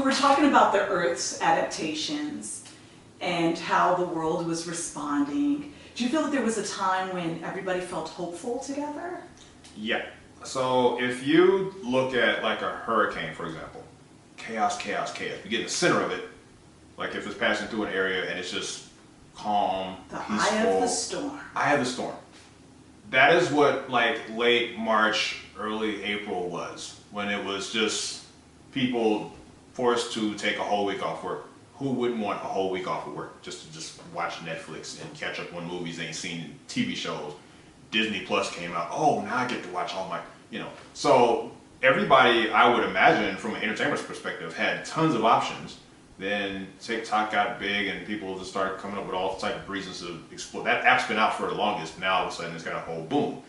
we're talking about the Earth's adaptations and how the world was responding. Do you feel that there was a time when everybody felt hopeful together? Yeah. So if you look at like a hurricane, for example, chaos, chaos, chaos. You get in the center of it, like if it's passing through an area and it's just calm, peaceful. Eye of the storm. Eye of the storm. That is what like late March, early April was, when it was just people forced to take a whole week off work. Who wouldn't want a whole week off of work just to just watch Netflix and catch up on movies they ain't seen, TV shows? Disney Plus came out. Oh, now I get to watch all my, So everybody, I would imagine, from an entertainment perspective, had tons of options. Then TikTok got big and people just started coming up with all type of reasons to explore. That app's been out for the longest. Now all of a sudden it's got a whole boom.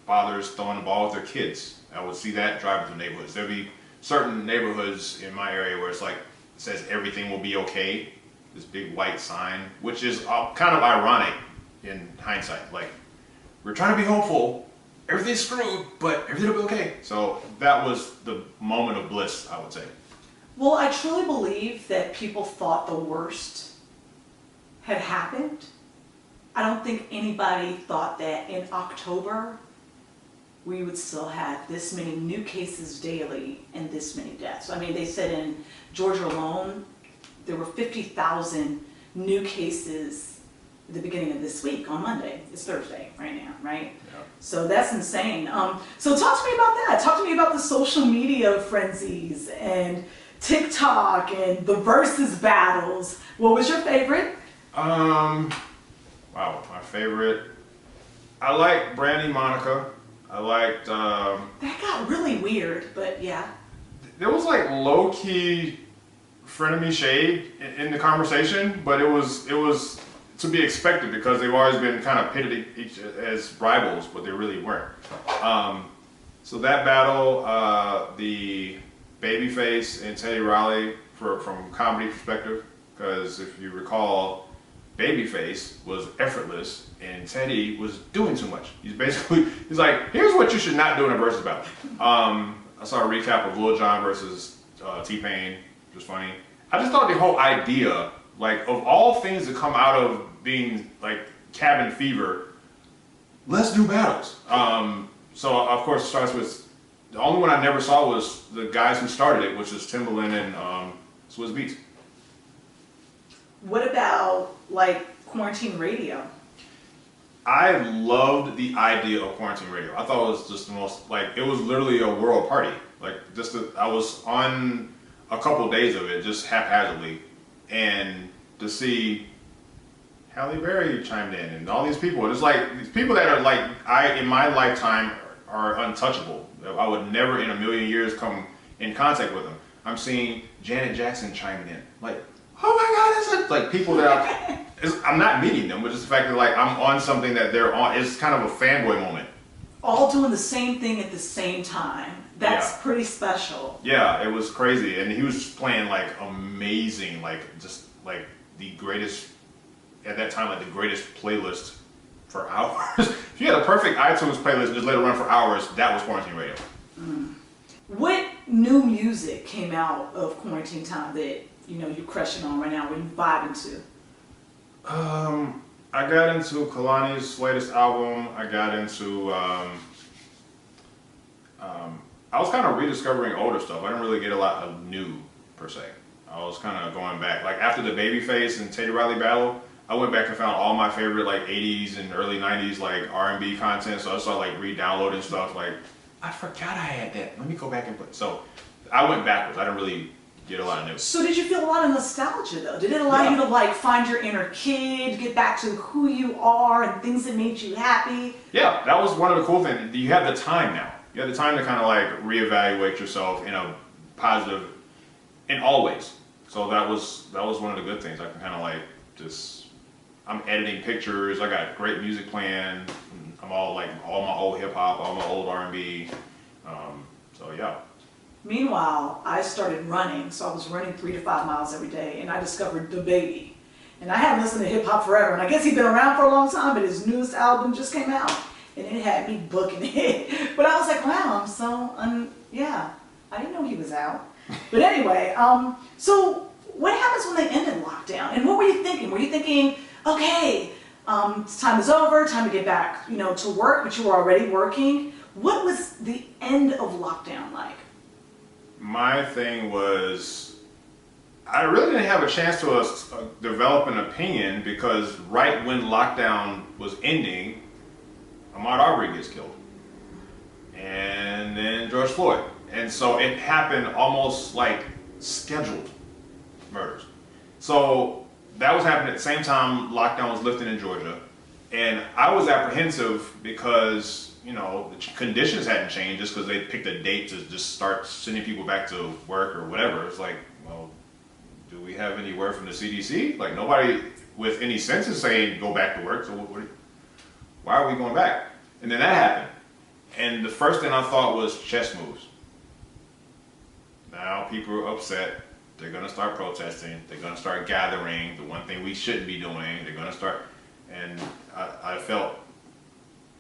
Fathers throwing the ball with their kids. I would see that driving through neighborhoods. There'd be certain neighborhoods in my area where it's like, it says everything will be okay. This big white sign, which is kind of ironic in hindsight. Like, we're trying to be hopeful. Everything's screwed, but everything will be okay. So that was the moment of bliss, I would say. Well, I truly believe that people thought the worst had happened. I don't think anybody thought that in October we would still have this many new cases daily and this many deaths. I mean, they said in Georgia alone, there were 50,000 new cases at the beginning of this week on Monday. It's Thursday right now, right? Yeah. So that's insane. So talk to me about that. Talk to me about the social media frenzies and TikTok and the versus battles. What was your favorite? Wow, my favorite. I like Brandy Monica. I liked. That got really weird, but yeah. There was like low key frenemy shade in the conversation, but it was to be expected because they've always been kind of pitted as rivals, but they really weren't. So that battle, the Babyface and Teddy Riley, from comedy perspective, because if you recall, Babyface was effortless and Teddy was doing too much. He's like, here's what you should not do in a versus battle. I saw a recap of Lil Jon versus T-Pain, which was funny. I just thought the whole idea, like, of all things that come out of being like cabin fever, let's do battles. So of course it starts with, the only one I never saw was the guys who started it, which is Timbaland and Swizz Beatz. What about like quarantine radio? I loved the idea of quarantine radio. I thought it was just the most, like, it was literally a world party. Like, I was on a couple of days of it, just haphazardly, and to see Halle Berry chimed in and all these people. It's like, these people that are like, in my lifetime are untouchable. I would never in a million years come in contact with them. I'm seeing Janet Jackson chiming in. Like, oh my God, it's like people that I'm not meeting them, but just the fact that like I'm on something that they're on. It's kind of a fanboy moment. All doing the same thing at the same time. That's pretty special. Yeah, it was crazy, and he was just playing like amazing, like just like the greatest at that time, like the greatest playlist for hours. If you had a perfect iTunes playlist and just let it run for hours, that was quarantine radio. What new music came out of quarantine time that you're crushing on right now, what you vibing to? I got into Kalani's latest album. I got into I was kind of rediscovering older stuff. I didn't really get a lot of new per se. I was kind of going back. Like after the Babyface and Teddy Riley battle, I went back and found all my favorite like 80s and early 90s like R&B content. So I started like re-downloading stuff. Like, I forgot I had that. Let me go back and put. So I went backwards. I didn't really get a lot of new. So did you feel a lot of nostalgia though? Did it allow you to like find your inner kid, get back to who you are and things that made you happy? Yeah, that was one of the cool things. You have the time now. You have the time to kind of like reevaluate yourself in a positive, in all ways. So that was one of the good things. I can kind of like just, I'm editing pictures. I got great music playing. I'm all like all my old hip hop, all my old R&B. So yeah. Meanwhile, I started running, so I was running 3 to 5 miles every day, and I discovered The Baby. And I hadn't listened to hip hop forever, and I guess he'd been around for a long time, but his newest album just came out, and it had me booking it. But I was like, wow, yeah, I didn't know he was out. But anyway, so what happens when they ended lockdown? And what were you thinking? Were you thinking, okay, time is over, time to get back, to work, but you were already working? What was the end of lockdown like? My thing was, I really didn't have a chance to develop an opinion because right when lockdown was ending, Ahmaud Arbery gets killed. And then George Floyd. And so it happened almost like scheduled murders. So that was happening at the same time lockdown was lifted in Georgia. And I was apprehensive because, the conditions hadn't changed just because they picked a date to just start sending people back to work or whatever. It's like, well, do we have any word from the CDC? Like, nobody with any sense is saying go back to work. So why are we going back? And then that happened. And the first thing I thought was chess moves. Now people are upset. They're going to start protesting. They're going to start gathering. The one thing we shouldn't be doing. They're going to start. And I felt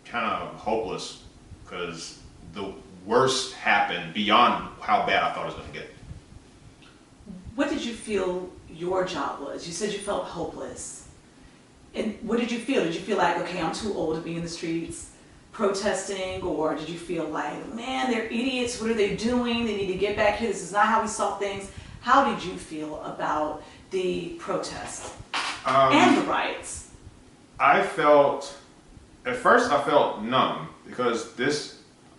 kind of hopeless because the worst happened beyond how bad I thought it was going to get. What did you feel your job was? You said you felt hopeless. And what did you feel? Did you feel like, okay, I'm too old to be in the streets protesting? Or did you feel like, man, they're idiots. What are they doing? They need to get back here. This is not how we saw things. How did you feel about the protests and the riots? At first I felt numb because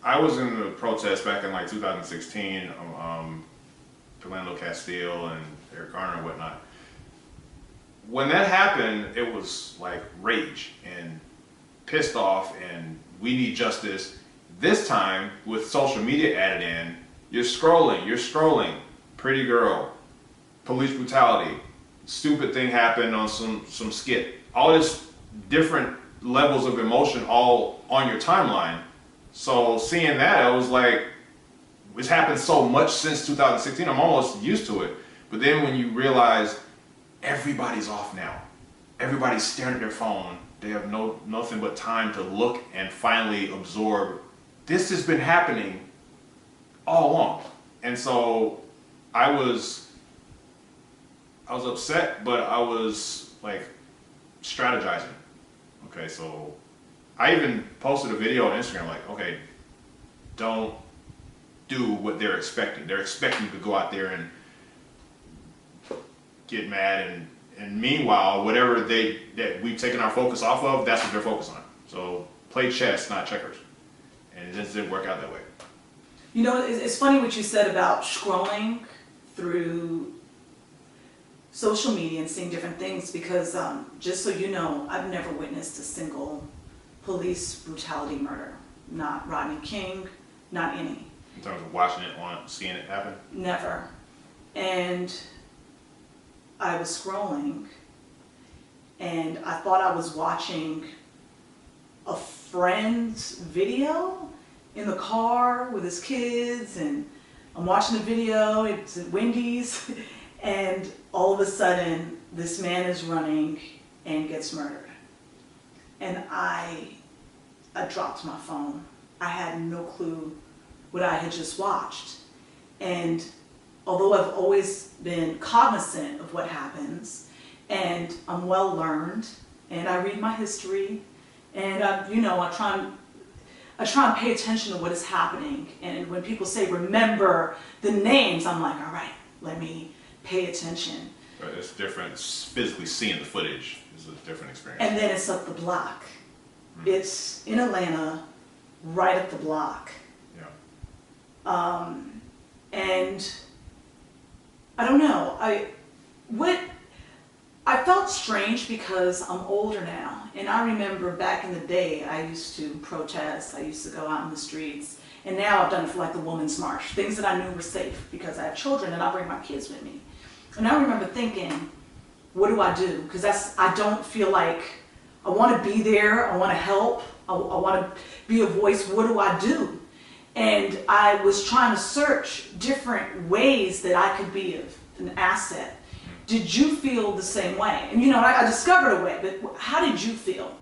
I was in the protest back in like 2016, Philando Castile and Eric Garner and whatnot. When that happened, it was like rage and pissed off and we need justice. This time, with social media added in, you're scrolling, pretty girl, police brutality, stupid thing happened on some skit. All this different levels of emotion all on your timeline. So seeing that, I was like, it's happened so much since 2016, I'm almost used to it. But then when you realize everybody's off now, everybody's staring at their phone, they have nothing but time to look and finally absorb, this has been happening all along. And so I was upset, but I was like strategizing. Okay, so I even posted a video on Instagram like, okay, don't do what they're expecting. They're expecting you to go out there and get mad, and meanwhile, whatever that we've taken our focus off of, that's what they're focused on. So play chess, not checkers. And it just didn't work out that way. It's funny what you said about scrolling through social media and seeing different things because just so you know, I've never witnessed a single police brutality murder. Not Rodney King, not any. In terms of watching it, seeing it happen? Never. And I was scrolling and I thought I was watching a friend's video in the car with his kids, and I'm watching the video, it's at Wendy's, and all of a sudden this man is running and gets murdered. And I dropped my phone. I had no clue what I had just watched. And although I've always been cognizant of what happens, and I'm well learned, and I read my history, and I try and pay attention to what is happening. And when people say remember the names, I'm like, all right, let me pay attention. Right, it's different. Physically seeing the footage is a different experience. And then it's up the block. It's in Atlanta, right up the block. Yeah. And I don't know. I felt strange because I'm older now, and I remember back in the day I used to protest, I used to go out in the streets, and now I've done it for like the Women's March, things that I knew were safe because I have children and I bring my kids with me. And I remember thinking, what do I do? Because I don't feel like I want to be there, I want to help, I want to be a voice, what do I do? And I was trying to search different ways that I could be an asset. Did you feel the same way? And I discovered a way, but how did you feel?